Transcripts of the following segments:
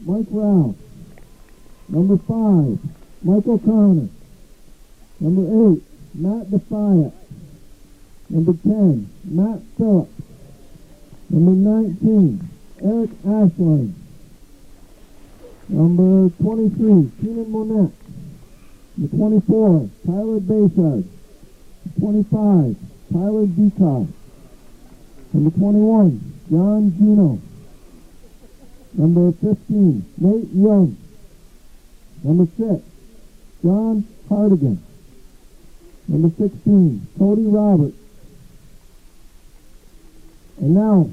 Mike Ralph. Number 5, Michael Connor. Number 8, Matt Defiant. Number 10, Matt Phillips. Number 19, Eric Ashline. Number 23, Keenan Monette. Number 24, Tyler Bayshard. 25, Tyler Decock. Number 21, John Gino. Number 15, Nate Young. Number 6, John Hardigan. Number 16, Cody Roberts. And now,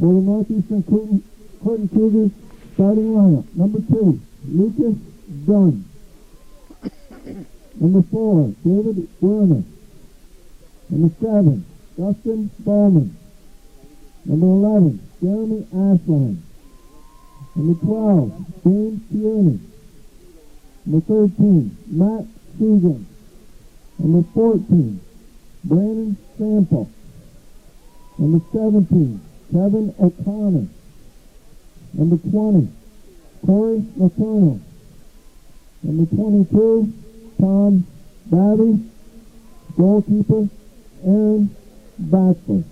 for the Northeastern Clinton Cougars starting lineup. Number 2, Lucas Dunn. Number 4, David Werner. Number 7, Dustin Bowman. Number 11, Jeremy Ashland. Number 12, James Tierney. Number 13, Matt Segan. Number 14, Brandon Sample. Number 17, Kevin O'Connor. Number 20, Corey Letourneau. Number 22, Tom Babby. Goalkeeper, Aaron Baxter.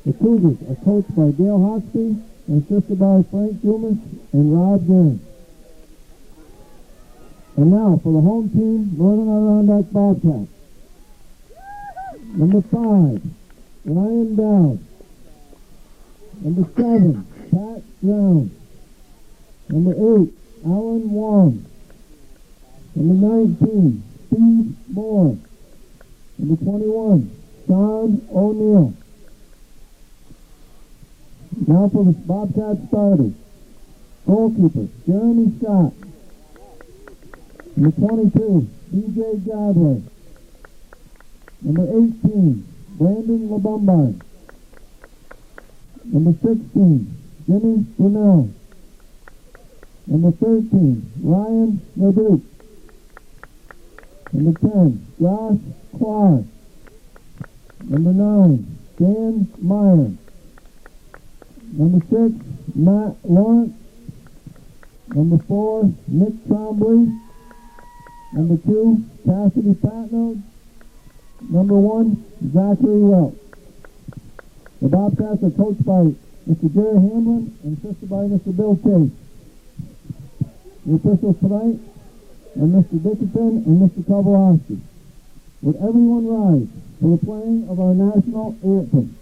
The Cougars are coached by Dale Hoxby and assisted by Frank Dumas and Rob Green. And now for the home team, Northern Adirondack Bobcats. Number 5, Ryan Dowd. Number 7, Pat Brown. Number 8, Alan Wong. Number 19, Steve Moore. Number 21, Sean O'Neill. Now for the Bobcat starters. Goalkeeper, Jeremy Scott. Number 22, DJ Godway. Number 18, Brandon LeBombard. Number 16, Jimmy Brunel. Number 13, Ryan LeDuc. Number 10, Josh Clark. Number 9, Dan Meyer. Number 6, Matt Lawrence. Number 4, Nick Trombley. Number 2, Cassidy Patnode. Number 1, Zachary Welch. The Bobcats are coached by Mr. Jerry Hamlin and assisted by Mr. Bill Chase. The officials tonight are Mr. Dickinson and Mr. Kovalowski. Would everyone rise for the playing of our national anthem?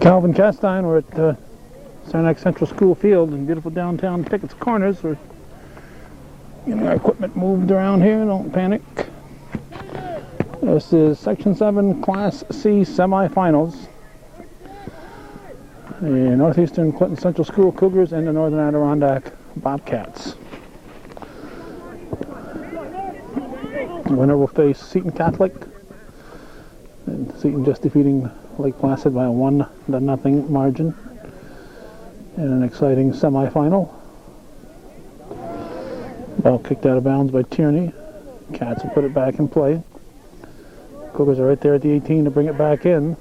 Calvin Castine. We're at Saranac Central School Field in beautiful downtown Pickett's Corners. We're getting our equipment moved around here, don't panic. This is Section 7 Class C semifinals. The Northeastern Clinton Central School Cougars and the Northern Adirondack Bobcats. The winner will face Seton Catholic, and Seton just defeating Lake Placid by a 1-0 margin in an exciting semifinal. Ball kicked out of bounds by Tierney. Cats will put it back in play. Cougars are right there at the 18 to bring it back in.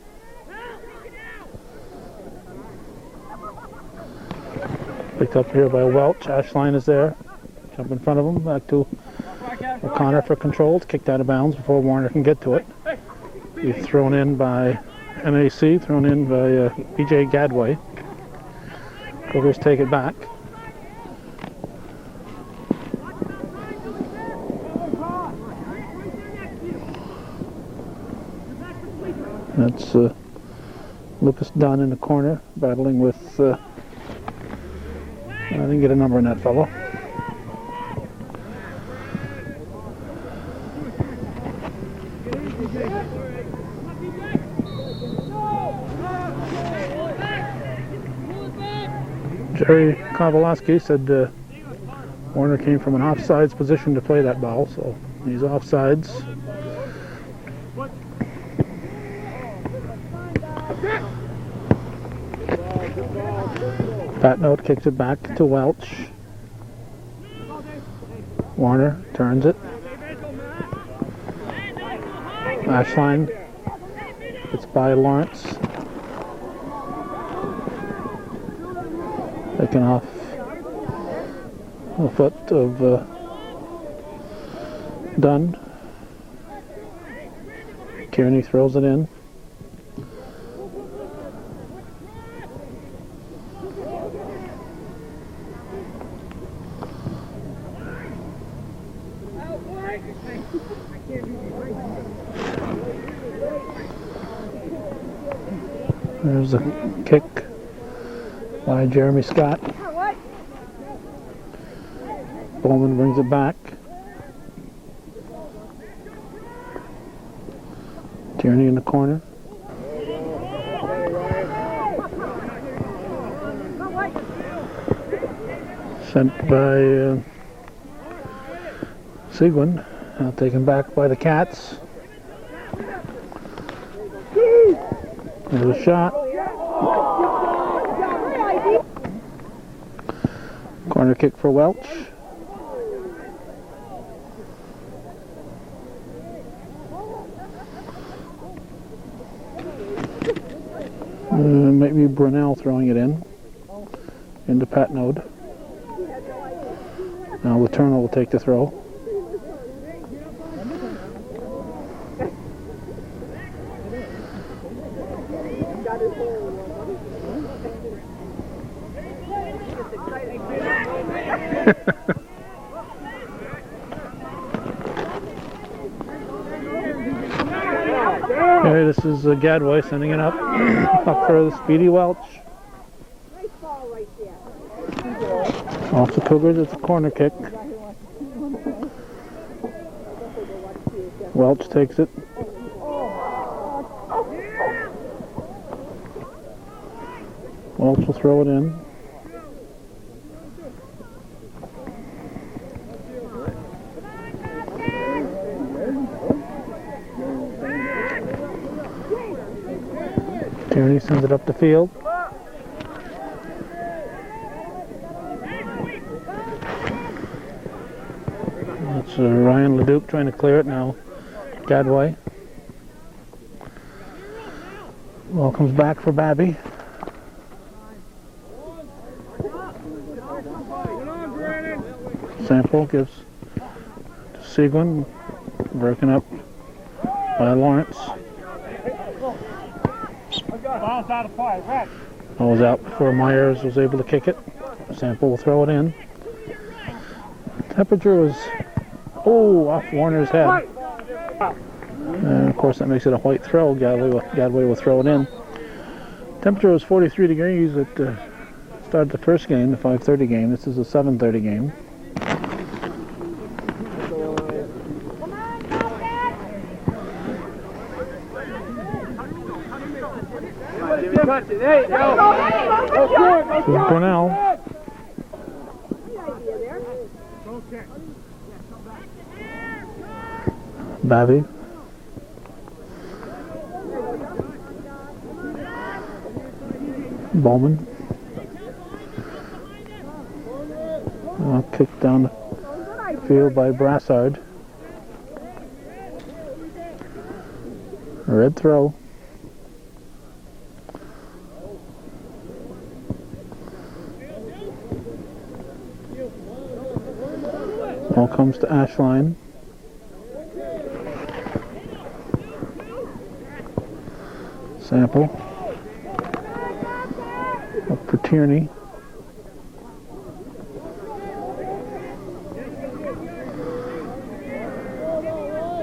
Picked up here by Welch. Ashline is there. Jump in front of him. Back to O'Connor for control. It's kicked out of bounds before Warner can get to it. He's thrown in by NAC, thrown in by BJ Gadway. Cougars take it back. That's Lucas Dunn in the corner, battling with, I didn't get a number on that fellow. Jerry Kowalski said Warner came from an offsides position to play that ball, so he's offsides. Patnote kicks it back to Welch. Warner turns it. Ashline. It's by Lawrence. Taken off the foot of Dunn. Kearney throws it in. There's a kick by Jeremy Scott. Bowman brings it back. Tierney in the corner. Sent by Seguin. Now taken back by the Cats. There's a shot. Corner kick for Welch. Maybe Brunel throwing it in. Into Patnode. Now Letourneau will take the throw. Okay, this is Gadway sending it up. Up for the speedy Welch. Off the Cougars, it's a corner kick. Welch takes it. Welch will throw it in. Tierney sends it up the field. That's Ryan Leduc trying to clear it now. Gadway. Ball comes back for Babby. Sample gives to Seguin. Broken up by Lawrence. Ball was out before Myers was able to kick it. Sample will throw it in. Temperature was, off Warner's head. And of course that makes it a white throw. Gadway will throw it in. Temperature was 43 degrees at the start of the first game, the 5:30 game. This is a 7:30 game. There you go. This is Brunel. Bowman. Kicked down the field by Brassard. Red throw. Ball comes to Ashline. Sample. Up for Tierney.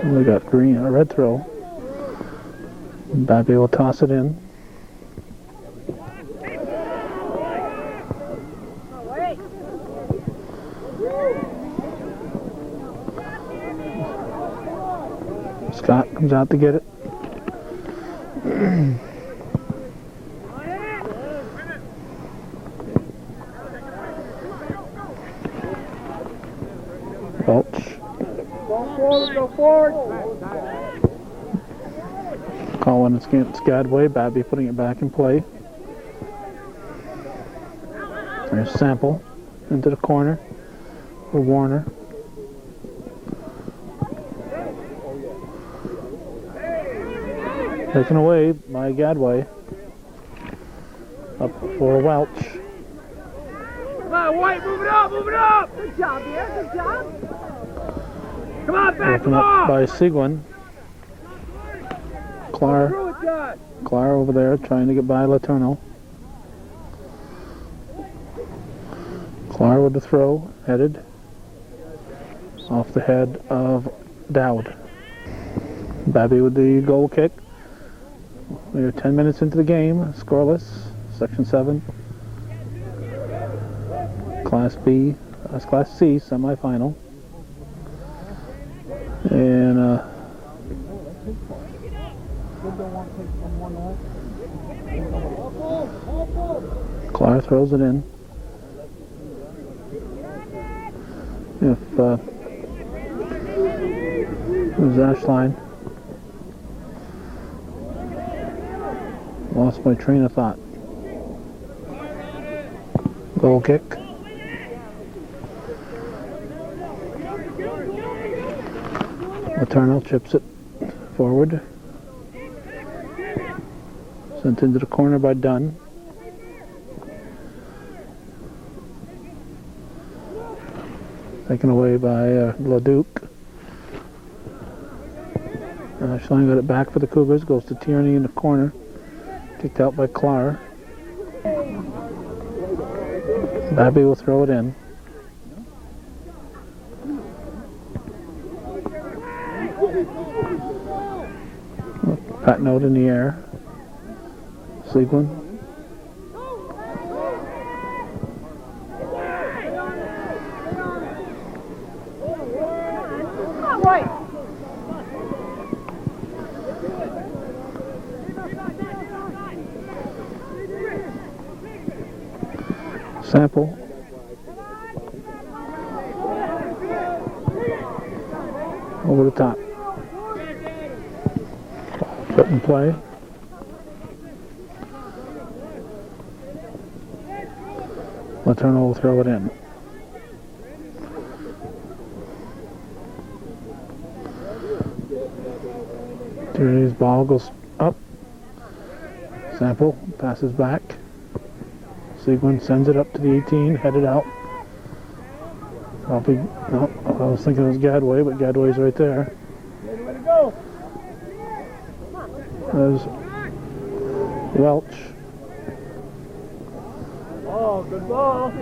We got green, a red throw. Babby will toss it in. Scott comes out to get it. Welch. Go forward. Calling it against Gadway. Babby putting it back in play. There's Sample into the corner for Warner. Taken away by Gadway. Up for Welch. Come on, White, move it up, move it up. Good job, dear, good job. Come on, back Broken up by Seguin. Clar over there trying to get by Letourneau. Clar with the throw, headed off the head of Dowd. Babby with the goal kick. We are 10 minutes into the game, scoreless, Section 7. Class B, Class C semifinal. And Clar throws it in. If it was Ashline. Lost my train of thought. Goal kick. Letourneau chips it forward. Sent into the corner by Dunn. Taken away by LeDuc. Ashline got it back for the Cougars. Goes to Tierney in the corner. Kicked out by Clar. Babby will throw it in. Pat note in the air. Seguin. Sample. Over the top. Put in play. Letourneau will throw it in. Tierney's ball goes up. Sample passes back. Seguin sends it up to the 18, headed out. Probably, no, I was thinking it was Gadway, but Gadway's right there. Way to go. There's Welch. Oh, good ball.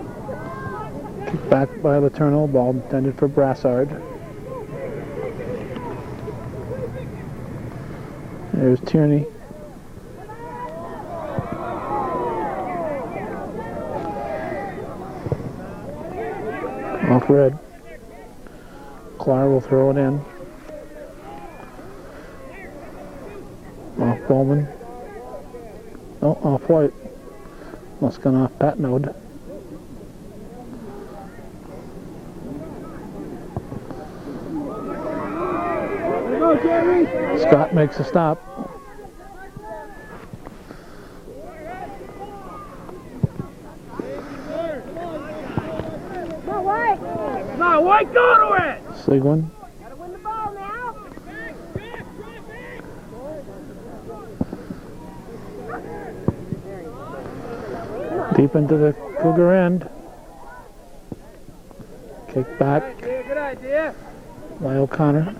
Kicked back by Letourneau, ball intended for Brassard. There's Tierney. Off red. Clar will throw it in. Off Bowman. Oh, off White. Must have gone off Pat Node. Scott makes a stop. Mike, go to it! Sigwin. Gotta win the ball now. Deep into the Cougar end. Kick back Good idea. by O'Connor.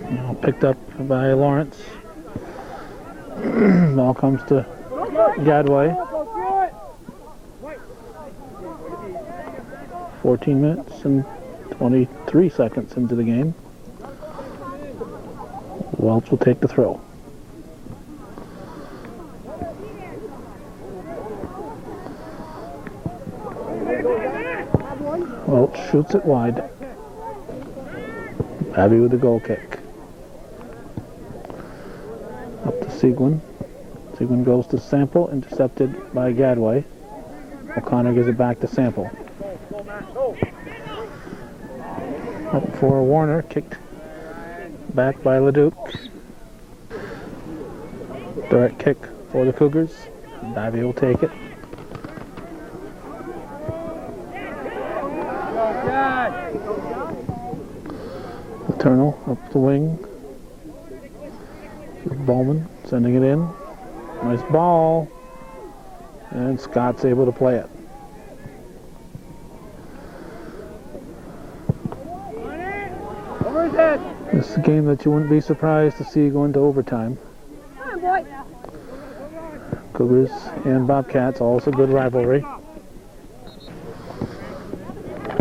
Now picked up by Lawrence. Ball comes to Gadway. Go through it. 14 minutes and 23 seconds into the game. Welch will take the throw. Welch shoots it wide. Abbey with the goal kick. Up to Sigwin. Sigwin goes to Sample, intercepted by Gadway. O'Connor gives it back to Sample. Up for Warner, kicked back by Leduc. Direct kick for the Cougars. Abbey will take it. Eternal up the wing. Bowman sending it in. Nice ball. And Scott's able to play it. Over his head. This is a game that you wouldn't be surprised to see go into overtime. Come on, boy. Cougars and Bobcats, also good rivalry.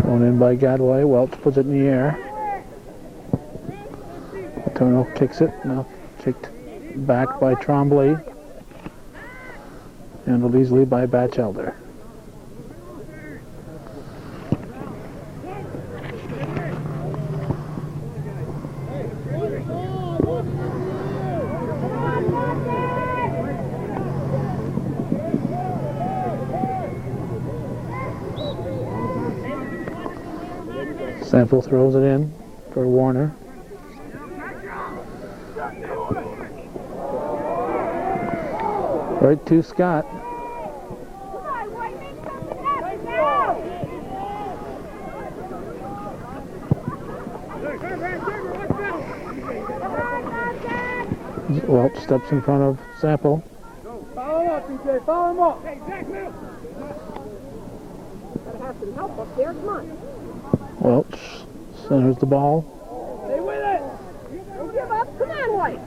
Thrown in by Gadway. Welch puts it in the air. Eternal kicks it. Now kicked back by Tremblay. Handled easily by Batchelder. Sample throws it in for Warner. Right to Scott. Welch steps in front of Sample. Follow him up, DJ. Follow him up. Gotta have some help up there. Come on. Welch centers the ball. Stay with it. Don't give up. Come on, White.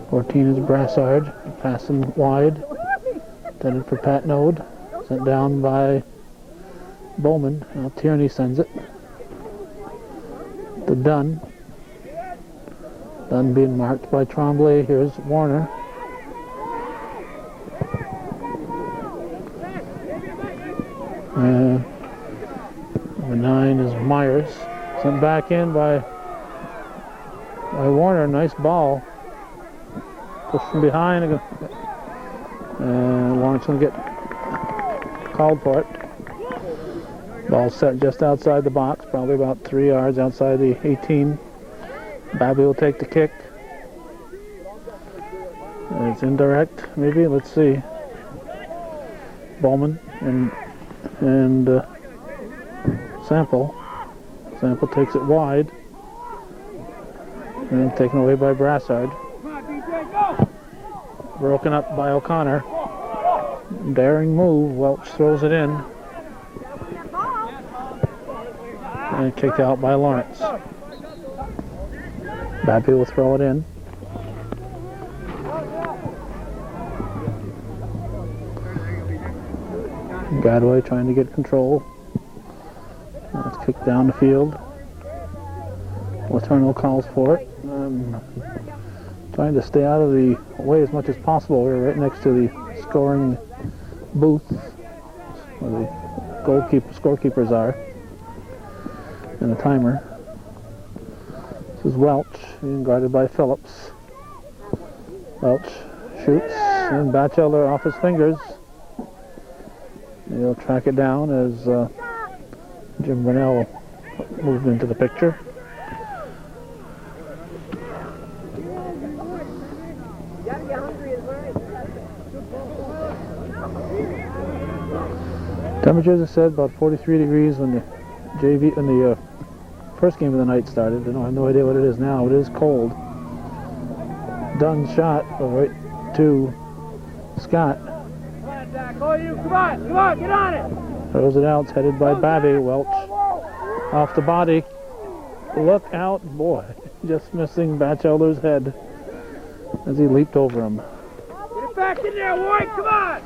14 is Brassard. Passing wide. Intended for Pat Node. Sent down by Bowman. Now Tierney sends it to Dunn. Dunn being marked by Tremblay. Here's Warner. Number 9 is Myers. Sent back in by Warner. Nice ball. Pushed from behind. And Warner's going to get called for it. Ball set just outside the box. Probably about 3 yards outside the 18. Babby will take the kick. It's indirect, maybe. Let's see. Bowman and Sample. Sample takes it wide. And taken away by Brassard. Broken up by O'Connor. Daring move. Welch throws it in. And kicked out by Lawrence. Babby will throw it in. Gadway trying to get control. Now it's kicked down the field. Eternal calls for it. Trying to stay out of the way as much as possible. We're right next to the scoring booth where the scorekeepers are. And the timer. This is Welch, being guarded by Phillips. Welch shoots, and Batchelder off his fingers. He'll track it down as Jim Brunell moved into the picture. Temperatures are said about 43 degrees when the JV when the first game of the night started. I have no idea what it is now. It is cold. Dunn shot right to Scott. Come on, Doc. Oh, you. Come on, get on it. Throws it out. It's headed by Bobby. Welch off the body. Look out, boy. Just missing Batchelder's head as he leaped over him. Get it back in there, White. Come on.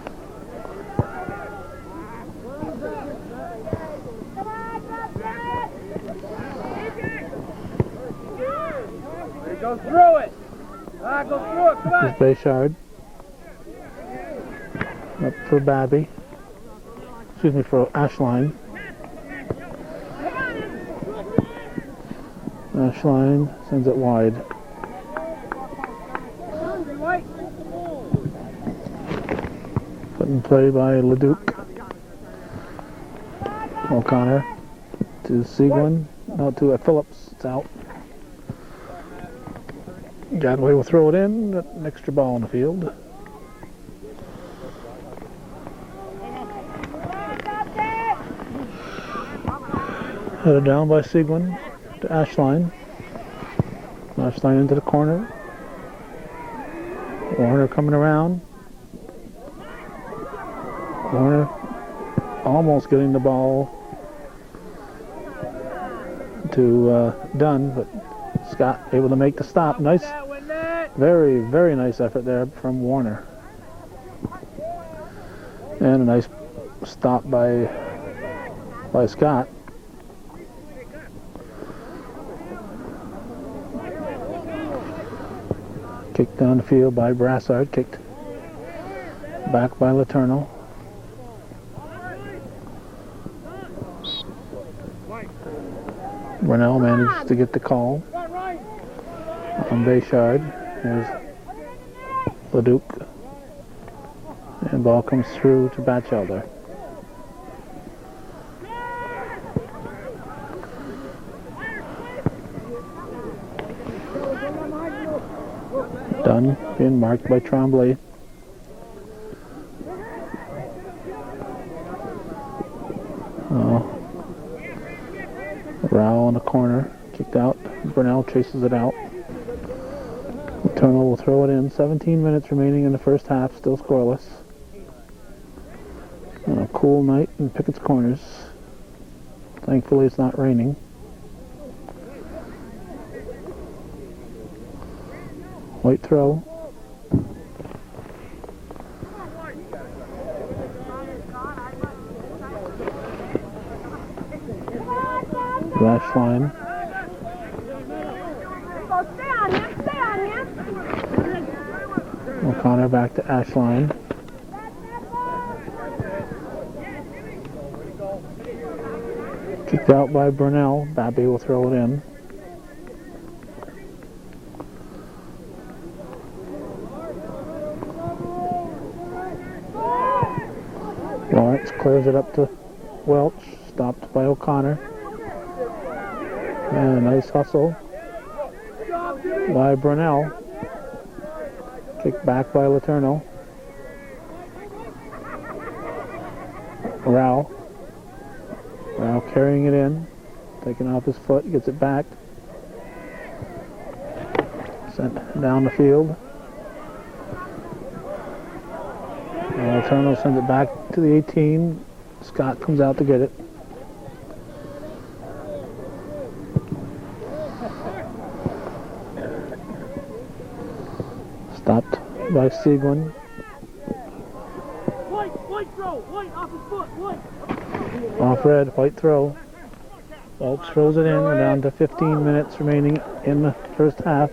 Go through it. Go through it. Come on. This is Bayshard. Up for Babby. Excuse me, for Ashline. Ashline sends it wide. Put in play by Leduc. O'Connor to Seguin. No, to Phillips. It's out. Gadway will throw it in. An extra ball in the field. Headed down by Seguin to Ashline. Ashline into the corner. Warner coming around. Warner almost getting the ball to Dunn, but Scott able to make the stop. Nice, very, very nice effort there from Warner. And a nice stop by Scott. Kicked down the field by Brassard. Kicked back by Letourneau. Brunel managed to get the call on Bayshard. Here's Leduc. And ball comes through to Batchelder. Dunn being marked by Tremblay. Rowell in the corner, kicked out. Brunel chases it out. Letourneau will throw it in. 17 minutes remaining in the first half, still scoreless. A cool night in Pickett's Corners. Thankfully it's not raining. White throw. Lash line. O'Connor back to Ashline. Kicked out by Brunel. Babby will throw it in. Lawrence clears it up to Welch. Stopped by O'Connor. And a nice hustle by Brunel. Kicked back by Letourneau. Rowell carrying it in. Taking off his foot. Gets it back. Sent down the field. Letourneau sends it back to the 18. Scott comes out to get it. Stopped by Seguin. White throw, White off his foot, White. Off red, White throw. Welch throws it in. We're down to 15 minutes remaining in the first half.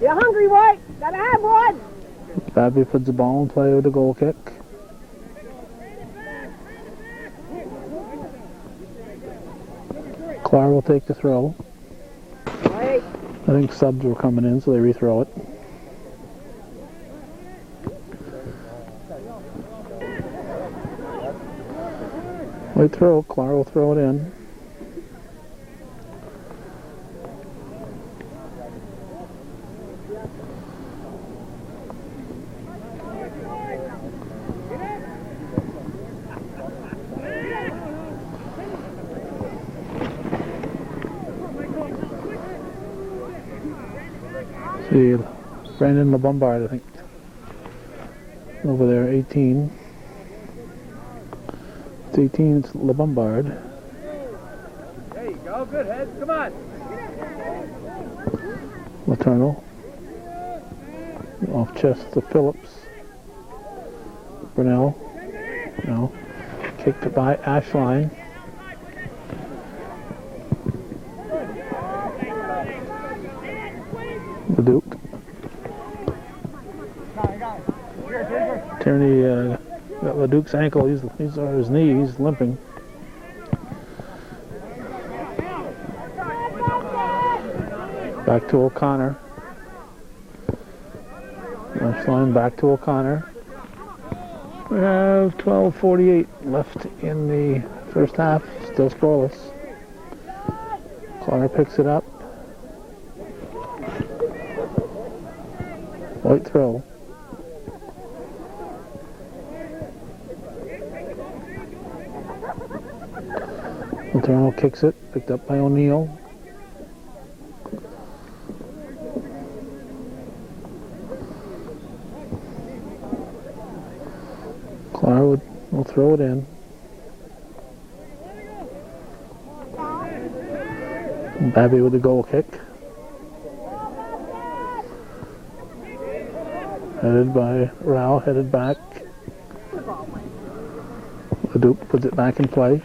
You're hungry, White. Gotta have one. Babby puts the ball in play with a goal kick. Clark will take the throw. Wait. I think subs were coming in, so they rethrow it. White throw, Clark will throw it in. see Brandon LeBombard, I think. Over there, 18. It's 18, it's LeBombard. There you go, good head, come on. Maternal. Off chest to Phillips. Brunel. No. Kicked by Ashline. The Duke. Tierney got LeDuc's ankle. He's on his knee. He's limping. Back to O'Connor. Ashline back to O'Connor. We have 12:48 left in the first half. Still scoreless. Connor picks it up. White throw. Letourneau kicks it. Picked up by O'Neill. Clark will throw it in. Babby with the goal kick. Headed by Rao, headed back. Leduc puts it back in play.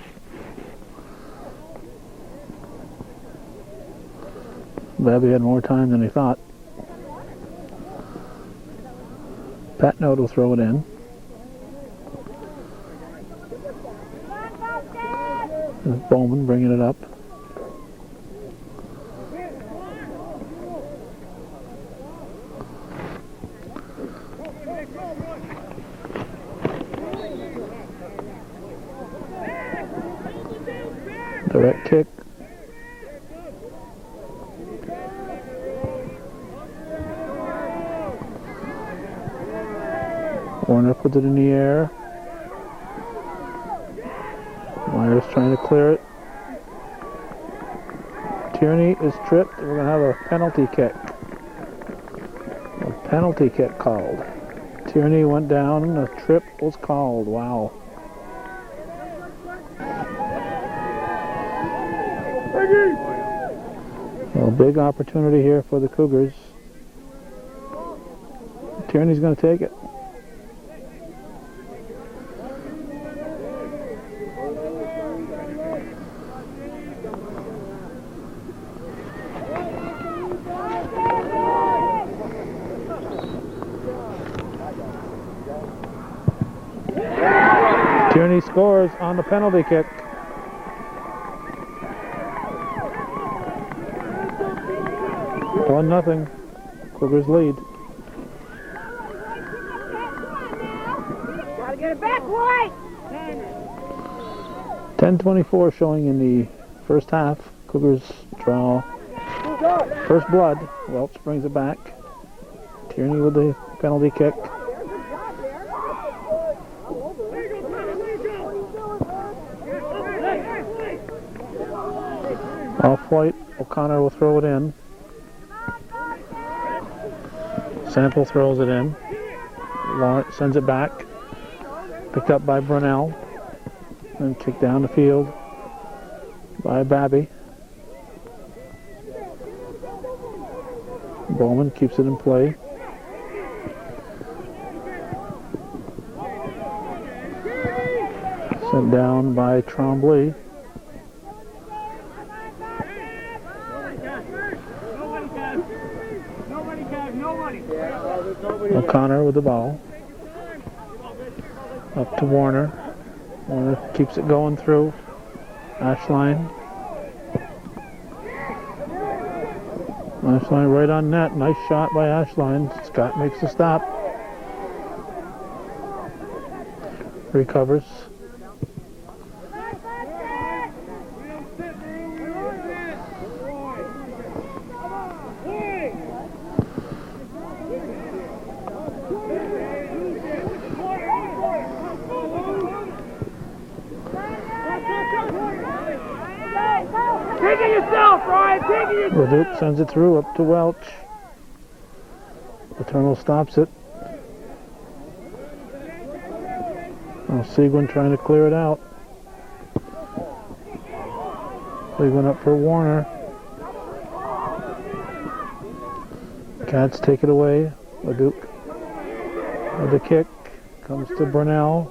Babby had more time than he thought. Patnode will throw it in. There's Bowman bringing it up. Direct kick. Warner puts it in the air. Myers trying to clear it. Tierney is tripped. We're going to have a penalty kick. A penalty kick called. Tierney went down and a trip was called. Wow. A big opportunity here for the Cougars. Tierney's going to take it. Tierney scores on the penalty kick. One nothing. Cougars lead. Gotta get it back, boy! 10:24 showing in the first half. Cougars draw first blood. Welch brings it back. Tierney with the penalty kick. Off-white, O'Connor will throw it in. Sample throws it in. Lawrence sends it back. Picked up by Brunel. And kicked down the field by Babby. Bowman keeps it in play. Sent down by Tremblay. O'Connor with the ball. Up to Warner. Warner keeps it going through. Ashline. Ashline right on net. Nice shot by Ashline. Scott makes the stop. Recovers. Take it yourself, Ryan. Take it yourself. Leduc sends it through up to Welch. Eternal stops it. Seguin trying to clear it out. Seguin up for Warner. Cats take it away. Leduc with the kick. Comes to Brunel.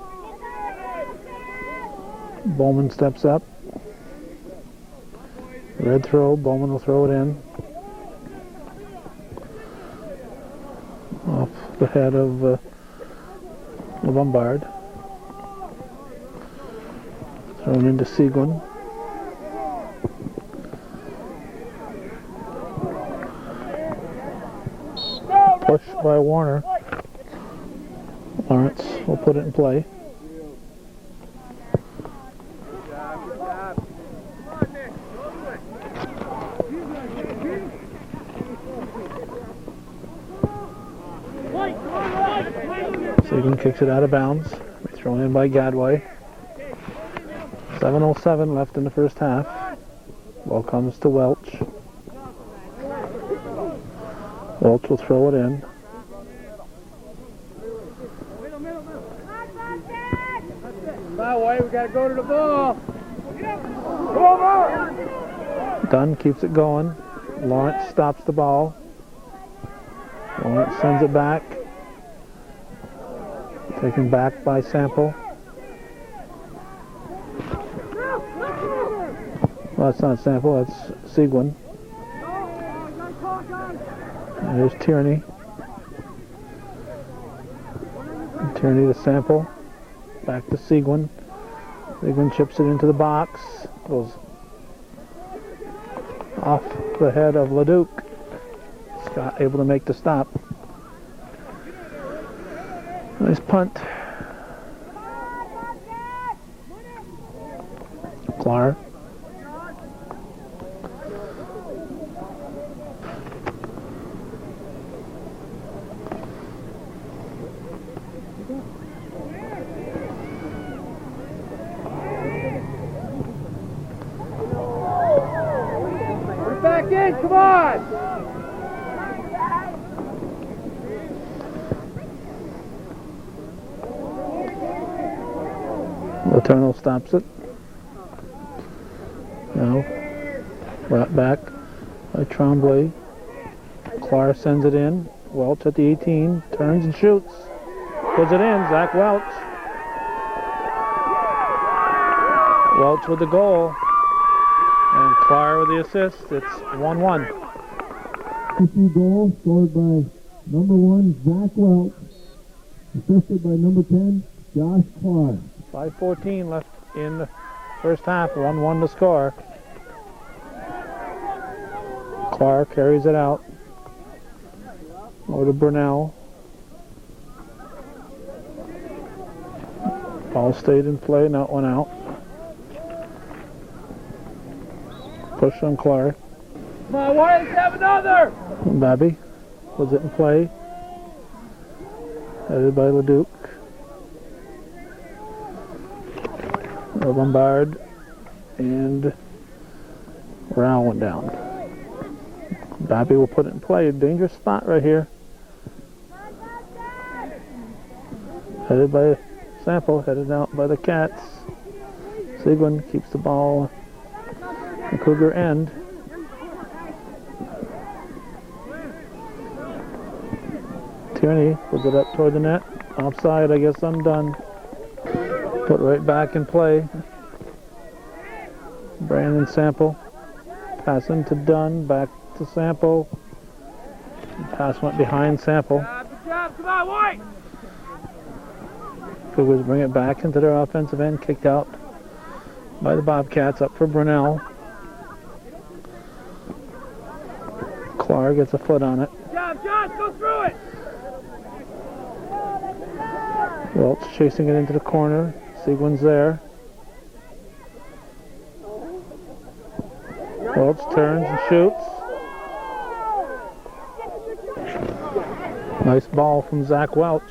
Bowman steps up. Red throw. Bowman will throw it in. Off the head of the Lombard. Thrown into Seguin. Push by Warner. Lawrence will put it in play. Seguin kicks it out of bounds. Thrown in by Gadway. 7:07 left in the first half. Ball comes to Welch. Welch will throw it in. My way, we gotta go to the ball. Go over. Dunn keeps it going. Lawrence stops the ball. Lawrence sends it back. Taken back by Sample. Well, that's not Sample, that's Seguin. And here's Tierney. And Tierney to Sample. Back to Seguin. Seguin chips it into the box. Goes off the head of Leduc. Scott able to make the stop. Nice punt. Clark. Back in, come on! Eternal stops it. Now brought back by Tremblay. Clark sends it in. Welch at the 18. Turns and shoots. Puts it in. Zach Welch. Welch with the goal. And Clark with the assist. It's 1-1. NC goal scored by number 1, Zach Welch. Assisted by number 10, Josh Clark. 5:14 left in the first half. 1-1 to score. Clark carries it out. Over to Brunel. Ball stayed in play, not one out. Push on Clark. Come on, Warriors, have another! Babby was it in play. Headed by Leduc. Lombard and Rao went down. Babby will put it in play. Dangerous spot right here. Headed by Sample, headed out by the Cats. Seguin keeps the ball in Cougar end. Tierney puts it up toward the net. Offside, I guess undone. Put right back in play. Brandon Sample. Passing to Dunn, back to Sample. Pass went behind Sample. Good job, come on, White! Cougars bring it back into their offensive end, kicked out by the Bobcats, up for Brunel. Clark gets a foot on it. Good job, Josh, go through it! Welch chasing it into the corner. Seguin's there. Welch turns and shoots. Nice ball from Zach Welch.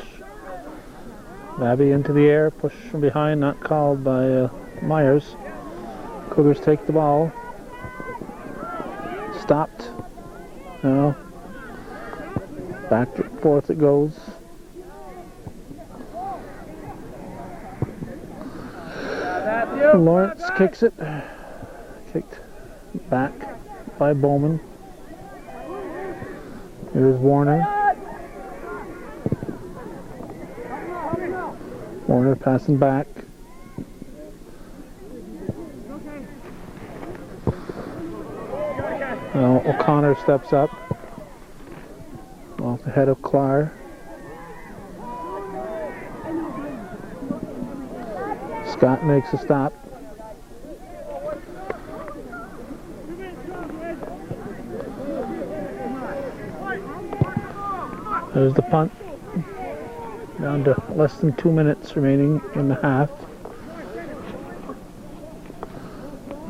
Babby into the air, push from behind, not called by Myers. Cougars take the ball. Stopped. No. Back to forth it goes. Lawrence kicks it. Kicked back by Bowman. Here's Warner. Warner passing back. Now O'Connor steps up off the head of Clar. Scott makes a stop. There's the punt. Down to less than 2 minutes remaining in the half.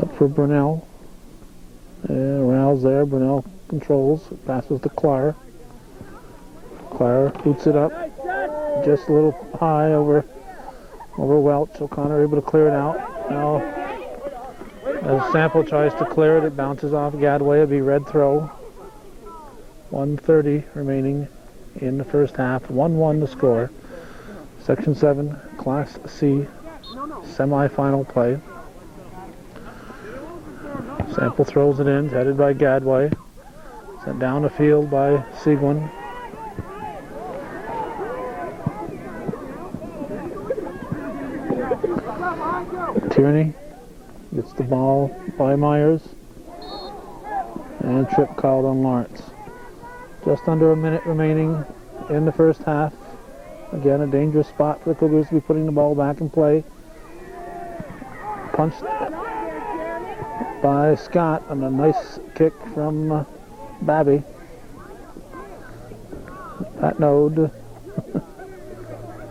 Up for Brunel. Rouse there. Brunel controls. Passes to Clar. Clar boots it up. Just a little high over Welch. O'Connor able to clear it out. Now, as Sample tries to clear it, it bounces off Gadway. It'll be red throw. 1:30 remaining in the first half. 1-1 to score. Section 7, Class C, semi-final play. Sample throws it in, headed by Gadway. Sent down the field by Seguin. Tierney gets the ball by Myers. And trip called on Lawrence. Just under a minute remaining in the first half. Again, a dangerous spot for the Cougars to be putting the ball back in play. Punched by Scott on a nice kick from Babby. Pat Node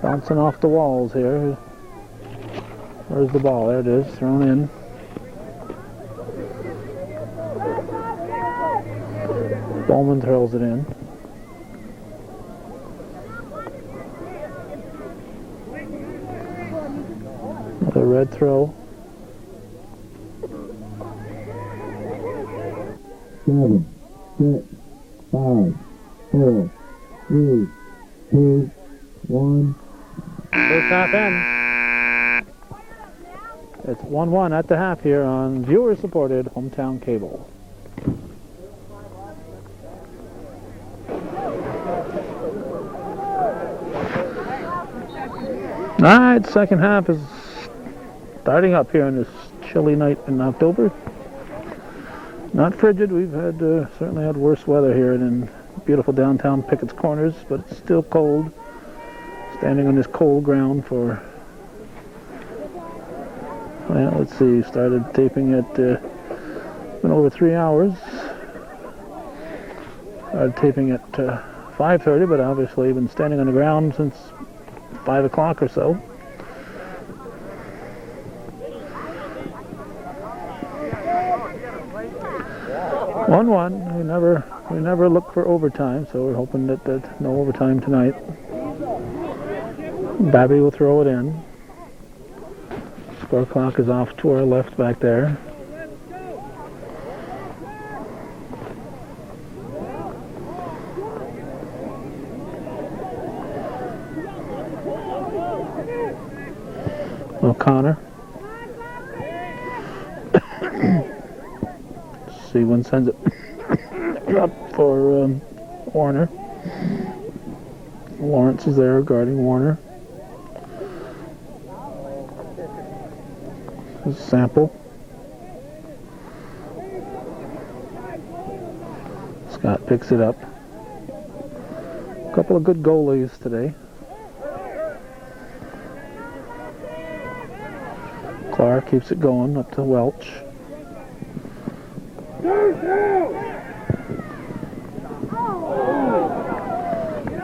bouncing off the walls here. Where's the ball? There it is, thrown in. Bowman throws it in. Another red throw. 7, 6, 5, 4, 3, 2, 1. First half in. It's 1-1 at the half here on viewer-supported Hometown Cable. Alright, second half is starting up here on this chilly night in October. Not frigid. We've had certainly had worse weather here in beautiful downtown Pickett's Corners, but it's still cold. Standing on this cold ground for, well, let's see, started taping at been over 3 hours. Started taping at 5:30, but obviously been standing on the ground since 5 o'clock or so. We never look for overtime, so we're hoping that no overtime tonight. Babby will throw it in. Score clock is off to our left back there. O'Connor. Seguin sends it up for Warner. Lawrence is there guarding Warner. There's Sample. Scott picks it up. A couple of good goalies today. Clark keeps it going up to Welch.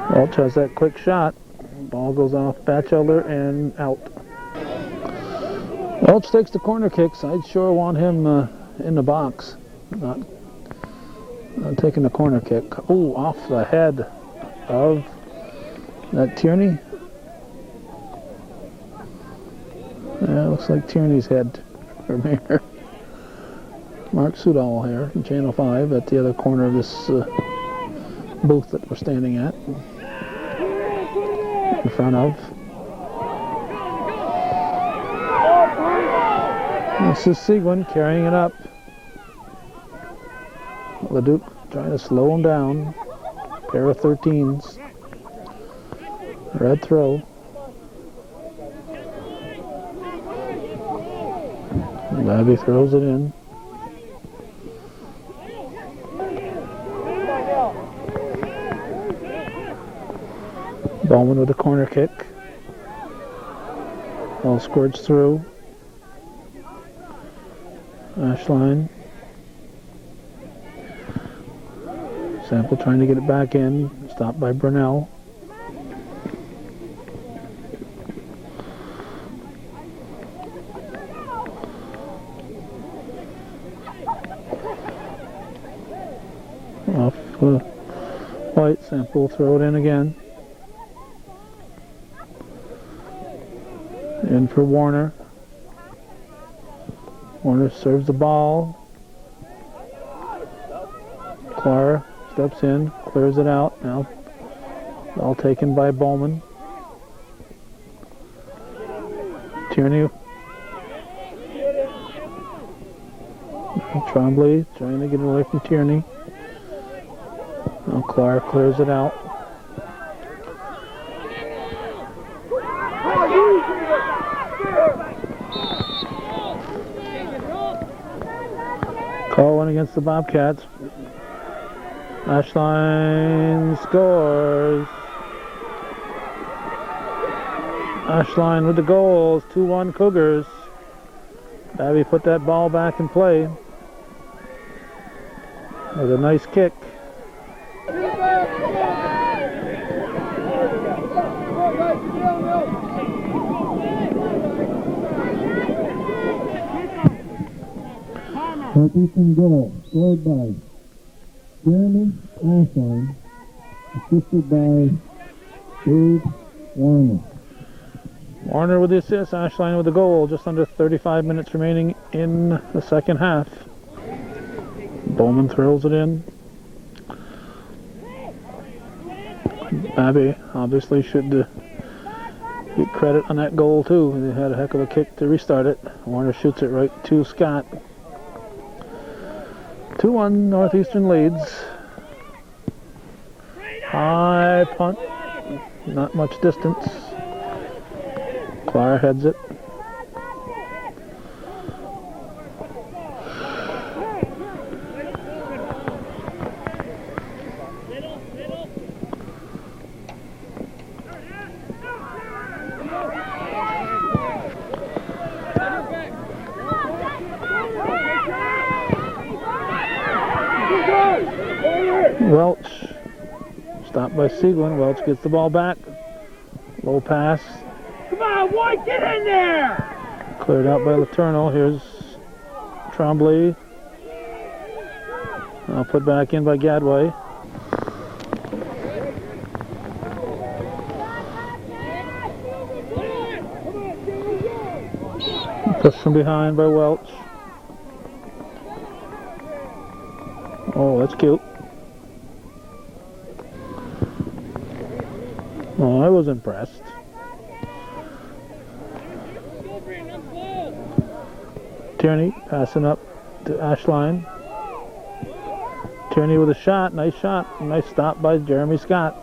Welch has that quick shot. Ball goes off Batchelder and out. Welch takes the corner kicks. I'd sure want him in the box. Not taking the corner kick. Oh, off the head of that Tierney. Yeah, looks like Tierney's head from here. Mark Sudall here from Channel 5 at the other corner of this booth that we're standing at. in front of. This is Seguin carrying it up. Leduc trying to slow him down. Pair of 13s. Red throw. Labby throws it in. Bowman with a corner kick. Ball squirts through. Ashline. Sample trying to get it back in. Stopped by Brunel. Off White. Sample throw it in again. In for Warner. Warner serves the ball. Clara steps in, clears it out. Now, ball taken by Bowman. Tierney. Trombley trying to get away from Tierney. Now Clara clears it out. Call one against the Bobcats. Ashline scores. Ashline with the goals. 2-1 Cougars. Babby put that ball back in play with a nice kick. Northeastern goal, scored by Jeremy Ashline, assisted by Dave Warner. Warner with the assist, Ashline with the goal. Just under 35 minutes remaining in the second half. Bowman throws it in. Babby obviously should get credit on that goal too. They had a heck of a kick to restart it. Warner shoots it right to Scott. 2-1 Northeastern leads. High punt. Not much distance. Clara heads it. Welch, stopped by Seguin. Welch gets the ball back. Low pass. Come on, White, get in there! Cleared out by Letourneau. Here's Trombley. Put back in by Gadway. Pushed from behind by Welch. Oh, that's cute. Oh, I was impressed. Tierney passing up to Ashline. Tierney with a shot. Nice shot. Nice stop by Jeremy Scott.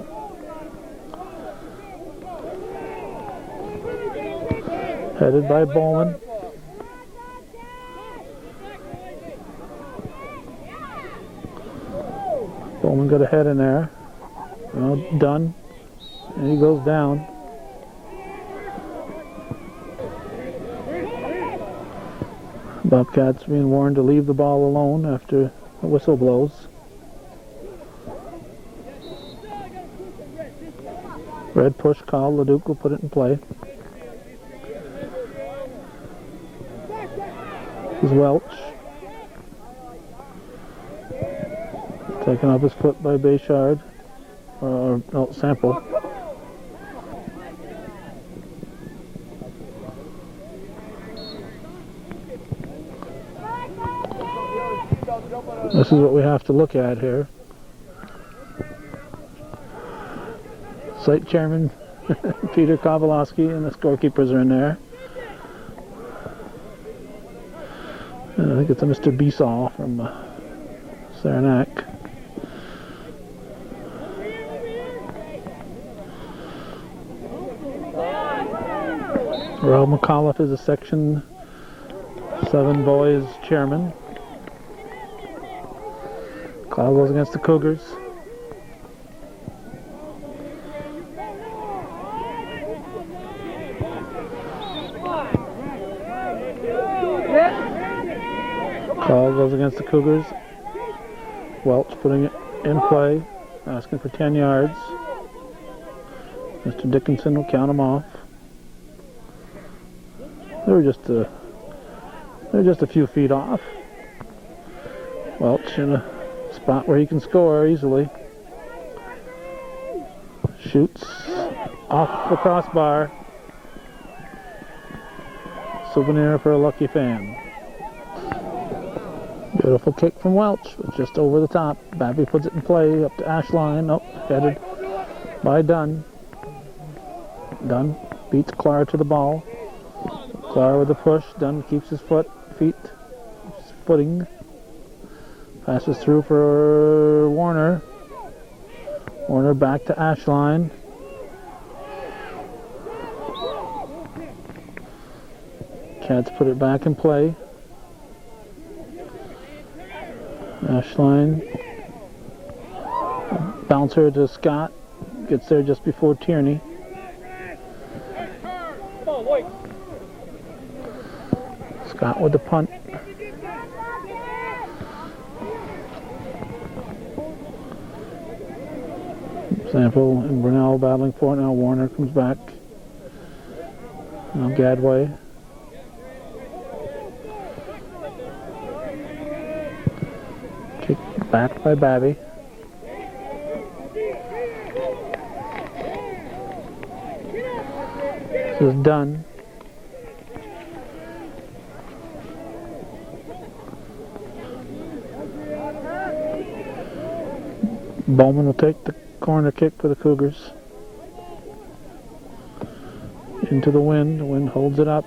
Headed by Bowman. Bowman got a head in there. Well, done. And he goes down. Bobcats being warned to leave the ball alone after the whistle blows. Red push call. Leduc will put it in play. This is Welch. Taken off his foot by Bayshard. Or no, Sample. This is what we have to look at here. Site chairman Peter Kowalski and the scorekeepers are in there. And I think it's a Mr. Besaw from NAC. Earl McAuliffe is a Section 7 Boys chairman. Cloud goes against the Cougars. Call goes against the Cougars. Welch putting it in play, asking for 10 yards. Mr. Dickinson will count them off. They were just a few feet off. Welch in a spot where he can score easily. Shoots off the crossbar. Souvenir for a lucky fan. Beautiful kick from Welch, just over the top. Babby puts it in play up to Ash line. Oh, headed by Dunn. Dunn beats Clark to the ball. Clark with the push. Dunn keeps his footing. Passes through for Warner. Warner back to Ash line. Cats put it back in play. Ashline, bouncer to Scott, gets there just before Tierney. Scott with the punt. Sample and Brunel battling for it. Now Warner comes back. Now Gadway. Back by Babby. This is done. Bowman will take the corner kick for the Cougars. Into the wind. The wind holds it up.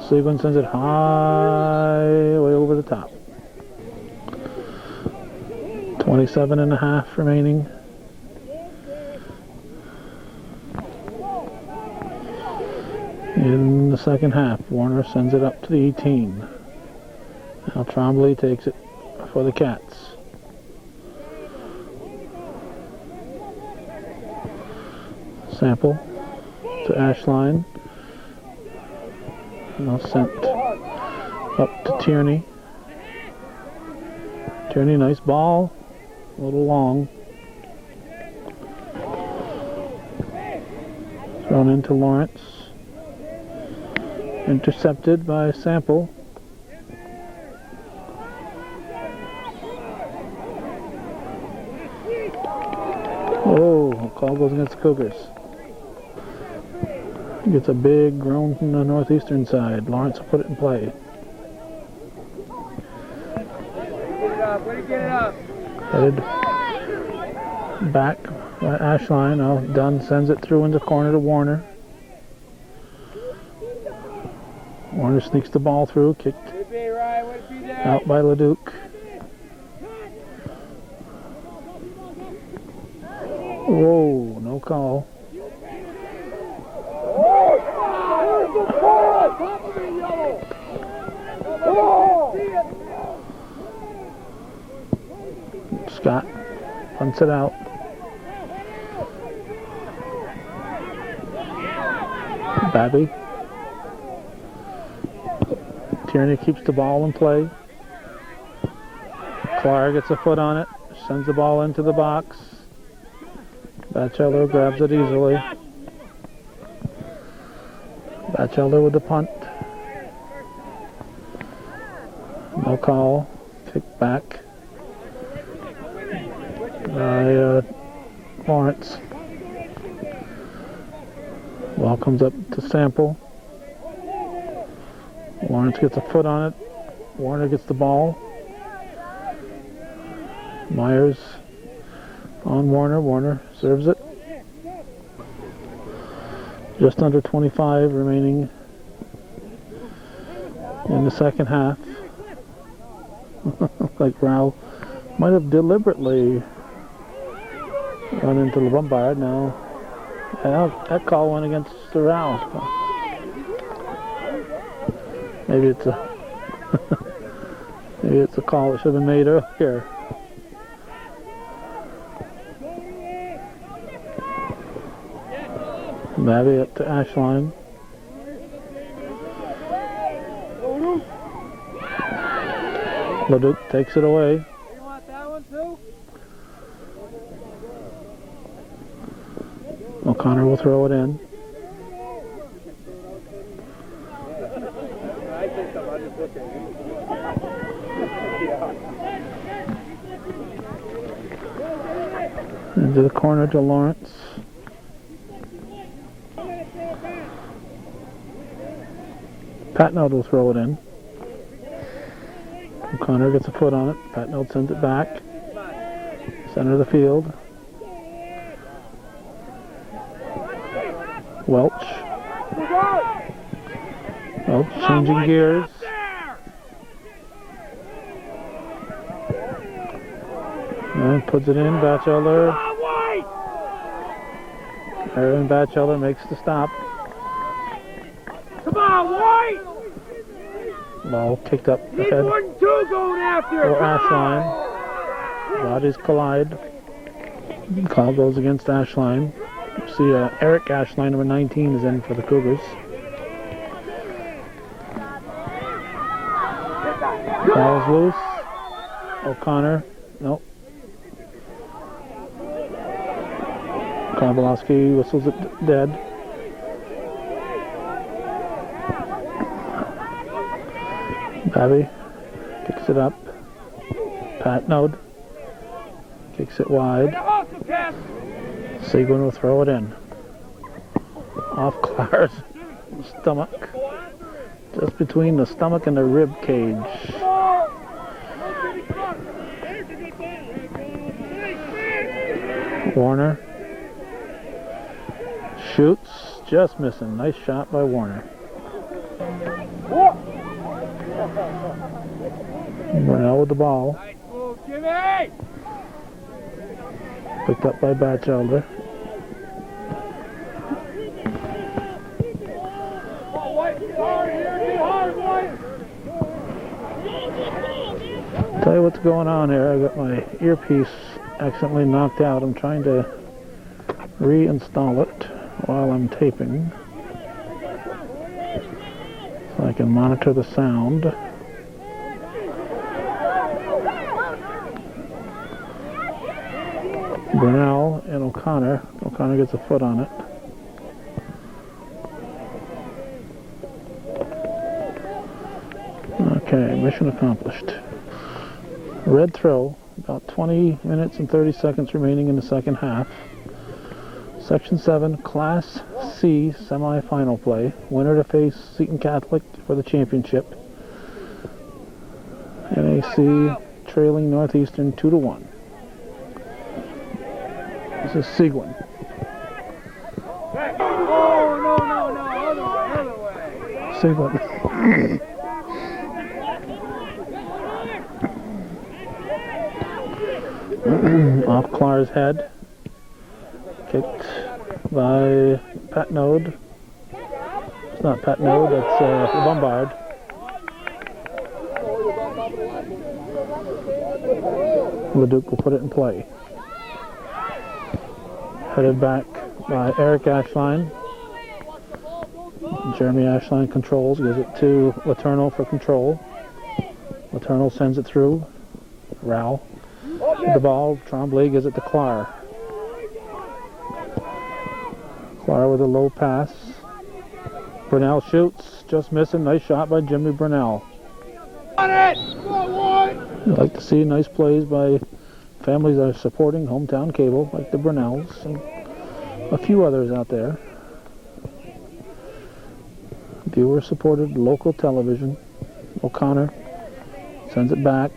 Seguin sends it high, way over the top. 27 and a half remaining. In the second half, Warner sends it up to the 18. Now Trombley takes it for the Cats. Sample to Ashline. Now sent up to Tierney. Tierney, nice ball. A little long. Thrown into Lawrence. Intercepted by Sample. Oh, call goes against the Cougars. Gets a big groan from the northeastern side. Lawrence will put it in play. Get it up. Headed back by Ashline. Now Dunn sends it through into the corner to Warner. Warner sneaks the ball through, kicked out by Leduc. Whoa, no call. Scott punts it out. Babby. Tierney keeps the ball in play. Clark gets a foot on it, sends the ball into the box. Batchelder grabs it easily. Batchelder with the punt. No call. Kick back by Lawrence. Ball comes up to Sample. Lawrence gets a foot on it. Warner gets the ball. Myers on Warner. Warner serves it. Just under 25 remaining in the second half. Like Rao might have deliberately run into the bombard. Now that call went against the Rao. Maybe it's a maybe it's a call that should have been made earlier. Babby up to Ashline. Leduc takes it away. You want that one too? O'Connor will throw it in. Into the corner to Lawrence. Patnode will throw it in. O'Connor gets a foot on it. Patnode sends it back. Center of the field. Welch. Welch changing gears. And puts it in. Batchelder. Aaron Batchelder makes the stop. Come on, White! Ball kicked up Need ahead 1 and 2 going after it. for Ashline. Bodies collide. Call goes against Ashline. See, Eric Ashline, number 19, is in for the Cougars. Ball's loose. O'Connor. Nope. Kovalowski whistles it dead. Babby kicks it up. Patnode kicks it wide. Seguin will throw it in. Off Clara's stomach. Just between the stomach and the rib cage. Warner shoots, just missing. Nice shot by Warner. Brunel with the ball. Picked up by Batchelder. Tell you what's going on here. I got my earpiece accidentally knocked out. I'm trying to reinstall it while I'm taping so I can monitor the sound. Brunel and O'Connor. O'Connor gets a foot on it. Okay, mission accomplished. Red throw. About 20 minutes and 30 seconds remaining in the second half. Section 7, Class C semi-final play. Winner to face Seton Catholic for the championship. NAC trailing Northeastern 2-1. This is Seguin. Oh, no, other way. Seguin. Off Clara's head. Kicked by Patnode. It's not Patnode, that's Bombard. Leduc will put it in play. Headed back by Eric Ashline. Jeremy Ashline controls, gives it to Letourneau for control. Letourneau sends it through. Rao. The ball, Tremblay gives it to Clara. Clara with a low pass. Brunel shoots, just missing. Nice shot by Jimmy Brunel. I'd like to see nice plays by families that are supporting hometown cable, like the Brunels and a few others out there. Viewer-supported local television. O'Connor sends it back.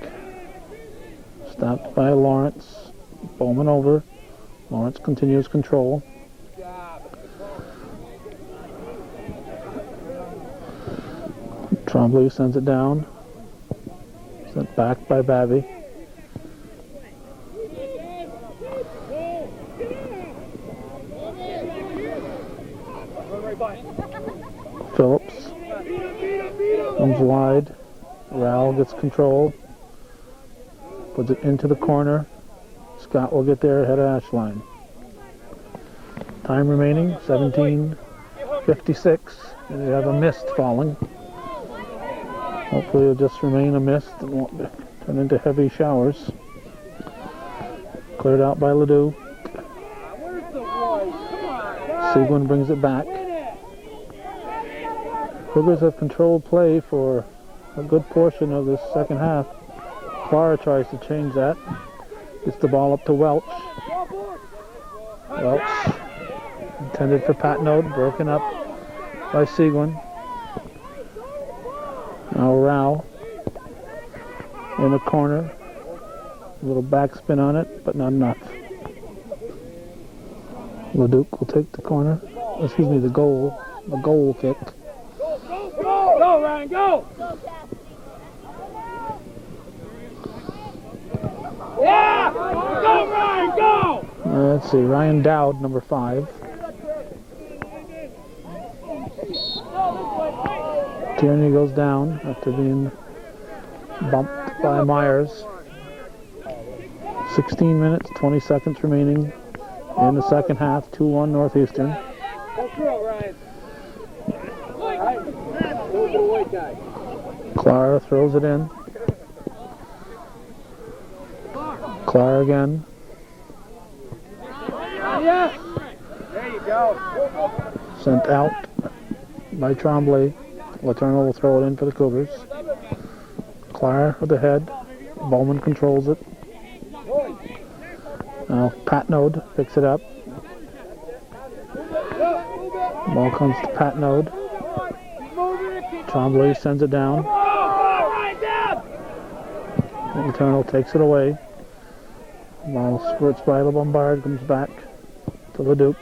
Stopped by Lawrence. Bowman over. Lawrence continues control. Trombley sends it down. Sent back by Babby. Phillips comes wide. Rowell gets control. Puts it into the corner. Scott will get there ahead of Ashline. Time remaining, 17:56. And we have a mist falling. Hopefully it'll just remain a mist and won't turn into heavy showers. Cleared out by Ledoux. Seguin brings it back. Cougars have controlled play for a good portion of this second half. Clara tries to change that. Gets the ball up to Welch. Welch intended for Patnode, broken up by Seguin. Now Rao in the corner. A little backspin on it, but not enough. Leduc will take the corner. Excuse me, the goal kick. Go, Ryan, go! Yeah! Go, Ryan, go! Let's see, Ryan Dowd, number 5. Tierney goes down after being bumped by Myers. 16 minutes, 20 seconds remaining in the second half. 2-1 Northeastern. Go through, Ryan. Clara throws it in. Clara again. Yeah. There you go. Sent out by Trombley. Letourneau will throw it in for the Cougars. Clara with the head. Bowman controls it. Now Patnode picks it up. Ball comes to Patnode. Trombley sends it down. Letourneau takes it away. Ball squirts by the Bombard, comes back to Leduc.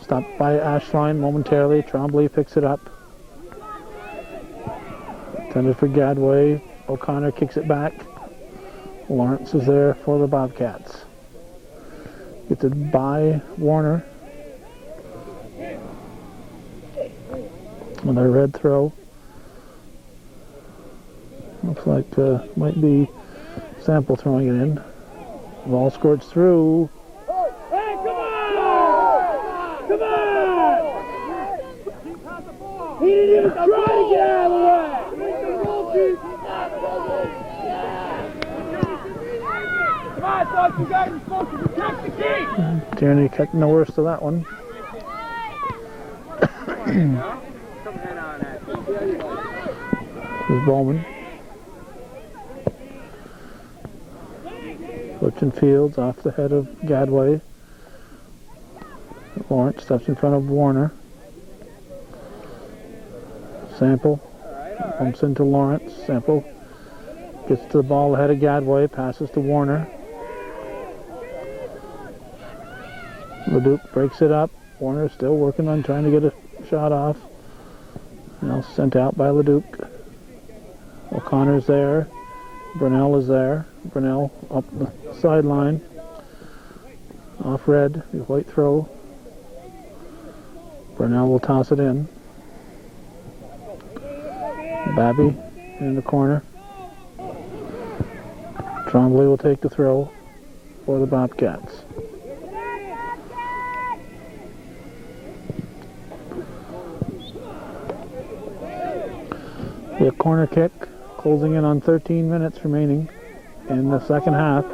Stopped by Ashline momentarily. Trombley picks it up. Intended for Gadway. O'Connor kicks it back. Lawrence is there for the Bobcats. Gets it by Warner. Another red throw. Looks like might be Sample throwing it in. Ball squirts through. Hey, come on! Come on! He didn't even try to get out of the way! Come on, I thought you guys were supposed to protect the key! Tierney catching the worst of that one. Here's Bowman. Butch and Fields off the head of Gadway. Lawrence steps in front of Warner. Sample bumps into Lawrence. Sample gets to the ball ahead of Gadway, passes to Warner. Leduc breaks it up. Warner still working on trying to get a shot off. Now sent out by Leduc. O'Connor's there. Brunel is there. Brunel up the sideline. Off red. White throw. Brunel will toss it in. Babby in the corner. Trombley will take the throw for the Bobcats. A corner kick, closing in on 13 minutes remaining in the second half.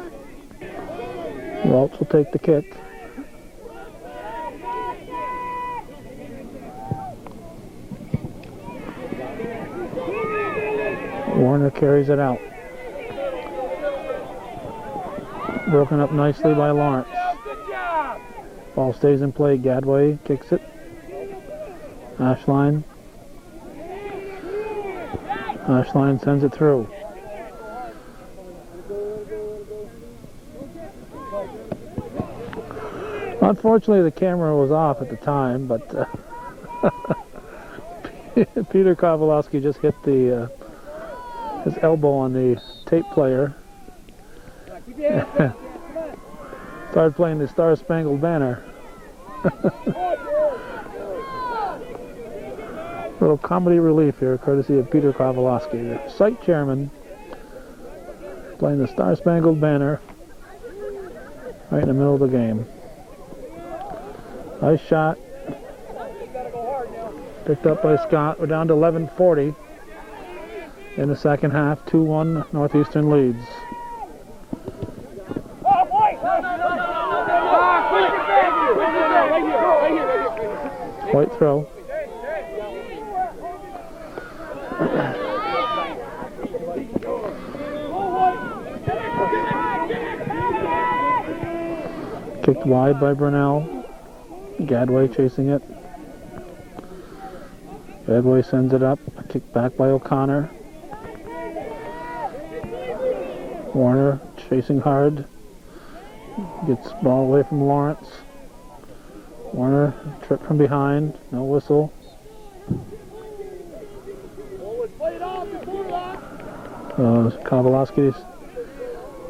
Welch will take the kick. Warner carries it out. Broken up nicely by Lawrence. Ball stays in play. Gadway kicks it. Ashline. Ashline sends it through. Unfortunately, the camera was off at the time, but Peter Kowalski just hit the his elbow on the tape player. Started playing the Star Spangled Banner. Little comedy relief here, courtesy of Peter Kowalski, the site chairman, playing the Star Spangled Banner right in the middle of the game. Nice shot. Picked up by Scott. We're down to 11:40 in the second half. 2-1 Northeastern leads. White throw. Kicked wide by Brunel. Gadway chasing it. Gadway sends it up. Kicked back by O'Connor. Warner chasing hard. Gets ball away from Lawrence. Warner trip from behind. No whistle. Kowalski,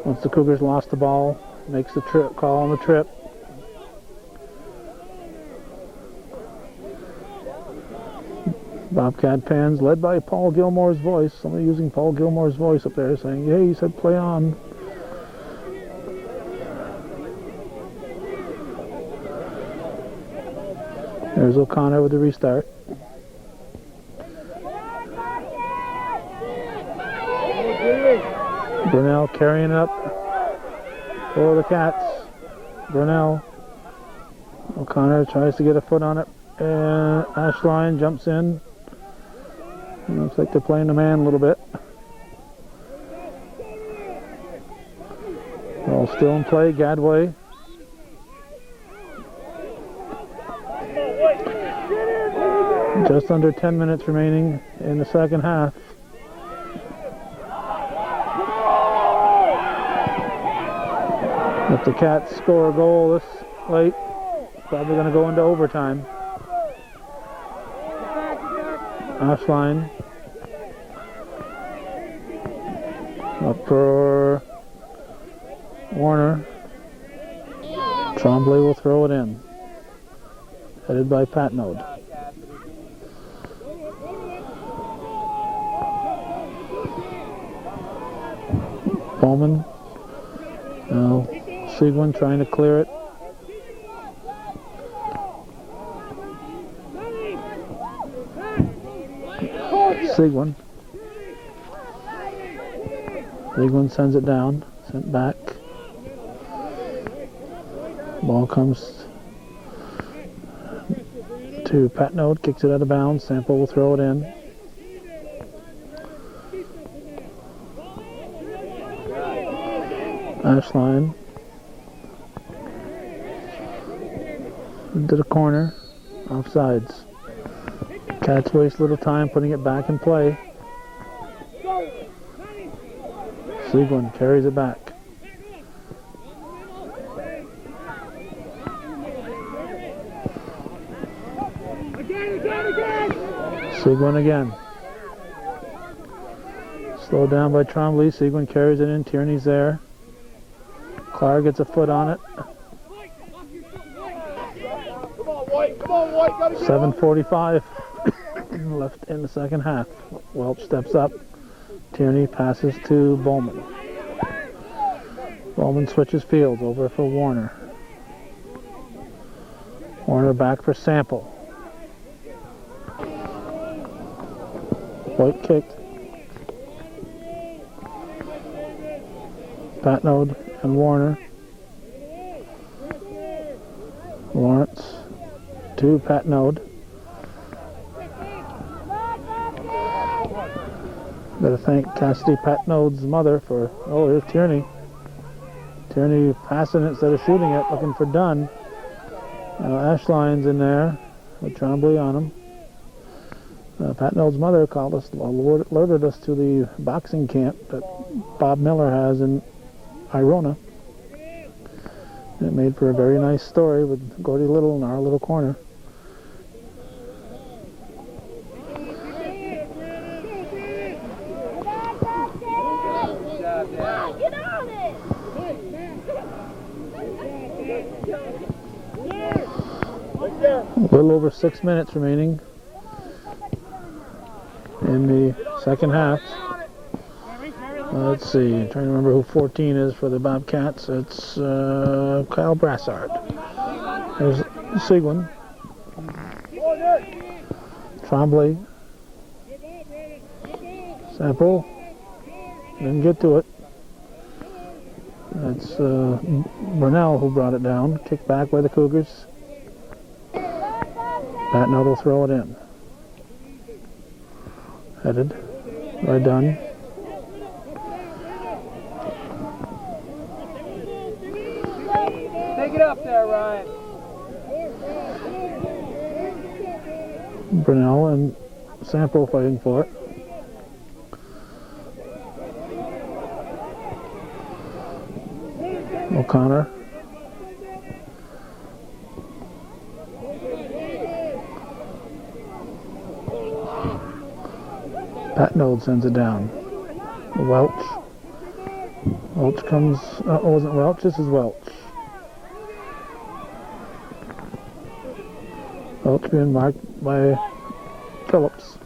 once the Cougars lost the ball, makes the trip call on the trip. Bobcat fans led by Paul Gilmore's voice. Somebody using Paul Gilmore's voice up there saying, "Hey, he said play on." There's O'Connor with the restart. Brunel carrying it up for the Cats. Brunel. O'Connor tries to get a foot on it. And Ashline jumps in. Looks like they're playing the man a little bit. Ball still in play. Gadway. Just under 10 minutes remaining in the second half. If the Cats score a goal this late, probably going to go into overtime. Ashline up for Warner. Tremblay will throw it in. Headed by Patnode. Bowman. Now Seguin trying to clear it. Seguin. Seguin sends it down. Sent back. Ball comes to Patnode. Kicks it out of bounds. Sample will throw it in. Ashline into the corner, offsides. Cats waste little time putting it back in play. Seguin carries it back. Seguin again. Slowed down by Trombley. Seguin carries it in. Tierney's there. Clark gets a foot on it. 7:45 left in the second half. Welch steps up. Tierney passes to Bowman. Bowman switches fields over for Warner. Warner back for Sample. White kicked. Patnode and Warner. Lawrence to Patnode. Gotta thank Cassidy Patnode's mother for, oh, here's Tierney. Tierney passing it instead of shooting it, looking for Dunn. Ashline's in there with Trombley on him. Patnode's mother called us, alerted us to the boxing camp that Bob Miller has in Irona. And it made for a very nice story with Gordy Little in our little corner. A little over 6 minutes remaining in the second half. Let's see, I'm trying to remember who 14 is for the Bobcats. It's Kyle Brassard. There's Seguin. Trombley. Sample. Didn't get to it. That's Burnell who brought it down. Kicked back by the Cougars. Patnode will throw it in. Headed by Dunn. Take it up there, Ryan. Burnell and Sample fighting for it. O'Connor. Patnode sends it down. Welch. Welch comes. Oh, it wasn't Welch. This is Welch. Welch being marked by Phillips.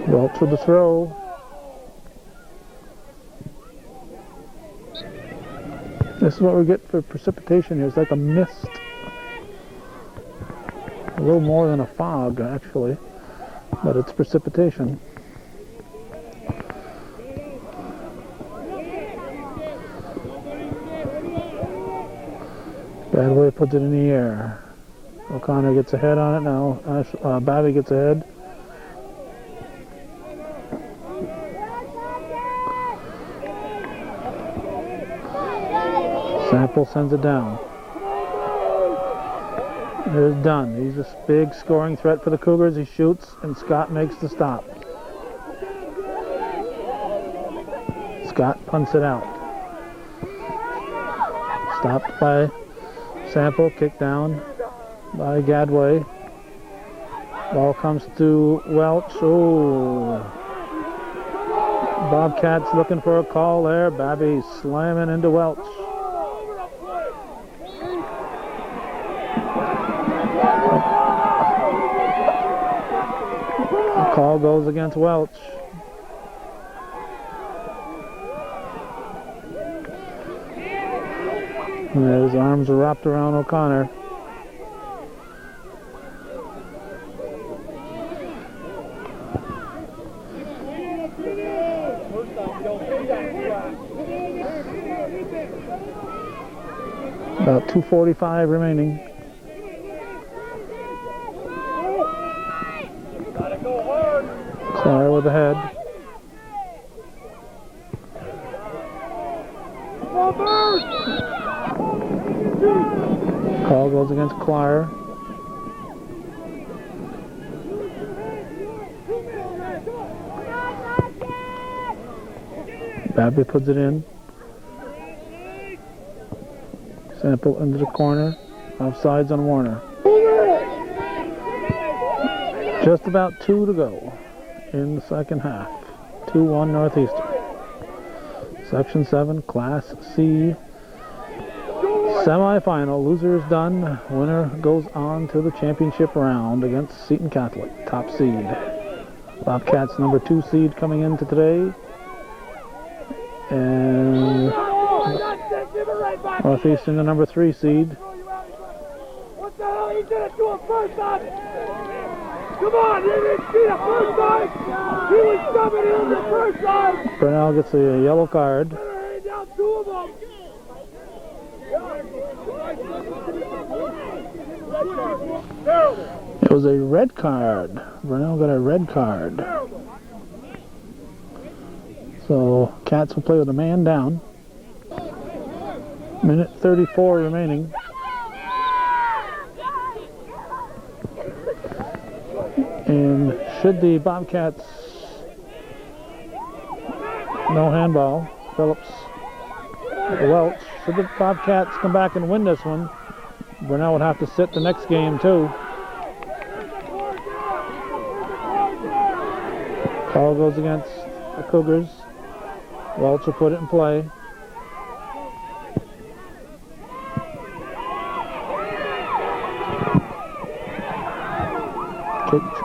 Welch with the throw. This is what we get for precipitation here. It's like a mist. A little more than a fog, actually. But it's precipitation. Badway puts it in the air. O'Connor gets ahead on it now. Bobby gets ahead. Sample sends it down. There's Dunn. He's a big scoring threat for the Cougars. He shoots, and Scott makes the stop. Scott punts it out. Stopped by Sample, kicked down by Gadway. Ball comes to Welch. Oh. Bobcats looking for a call there. Babby slamming into Welch. The call goes against Welch. And his arms are wrapped around O'Connor. About 2:45 remaining. Clare with the head. Call goes against Clare. Babby puts it in. Sample into the corner. Offsides on Warner. Just about 2 to go in the second half. 2-1 Northeastern. Section 7, Class C. Semi-final. Loser is done. Winner goes on to the championship round against Seton Catholic, top seed. Bobcats number 2 seed coming into today. And Northeastern the number 3 seed. What the hell? He did it to him first time. Come on, he didn't see the first time. He was shoving him the first time. Burnell gets a yellow card. Down 2 of them. It was a red card. Burnell got a red card. So Cats will play with a man down. Minute 34 remaining. And should the Bobcats, no handball, Phillips, Welch, should the Bobcats come back and win this one, Burnell would have to sit the next game too. Call goes against the Cougars. Welch will put it in play. Kicked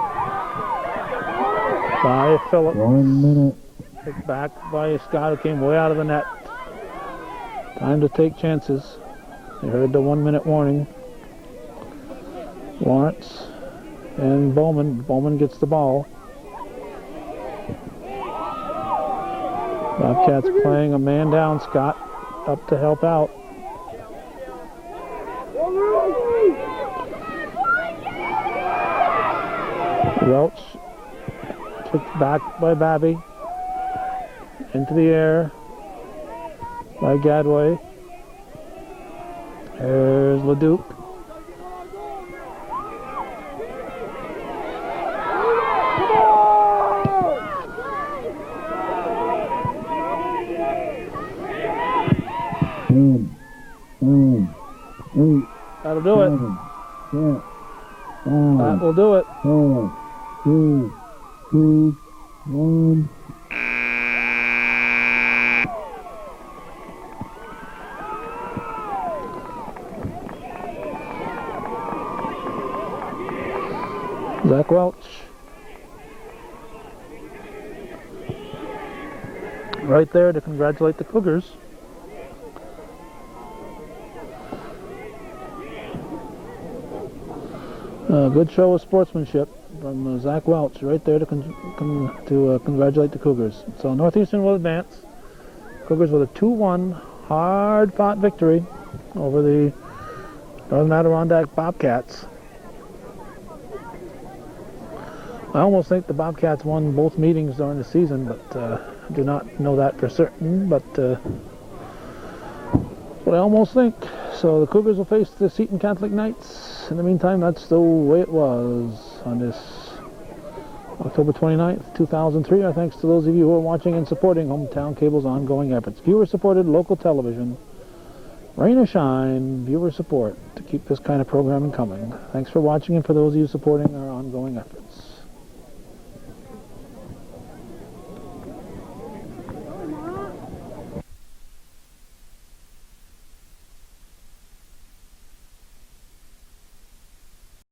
by Phillips. 1 minute. Kicked back by Scott, who came way out of the net. Time to take chances. They heard the 1 minute warning. Lawrence and Bowman. Bowman gets the ball. Bobcats playing a man down. Scott up to help out. Welch kicked back by Babby. Into the air by Gadway. There's LeDuc. That'll do it. 7, 6, 5, That will do it. 4, 3, 2, 1. Zach Welch. Right there to congratulate the Cougars. Good show of sportsmanship from Zach Welch, right there to congratulate the Cougars. So Northeastern will advance. Cougars with a 2-1 hard-fought victory over the Northern Adirondack Bobcats. I almost think the Bobcats won both meetings during the season, but I do not know that for certain, but what I almost think. So the Cougars will face the Seton Catholic Knights. In the meantime, that's the way it was on this October 29th, 2003. Our thanks to those of you who are watching and supporting Hometown Cable's ongoing efforts. Viewer-supported local television. Rain or shine, viewer support to keep this kind of programming coming. Thanks for watching and for those of you supporting our ongoing efforts.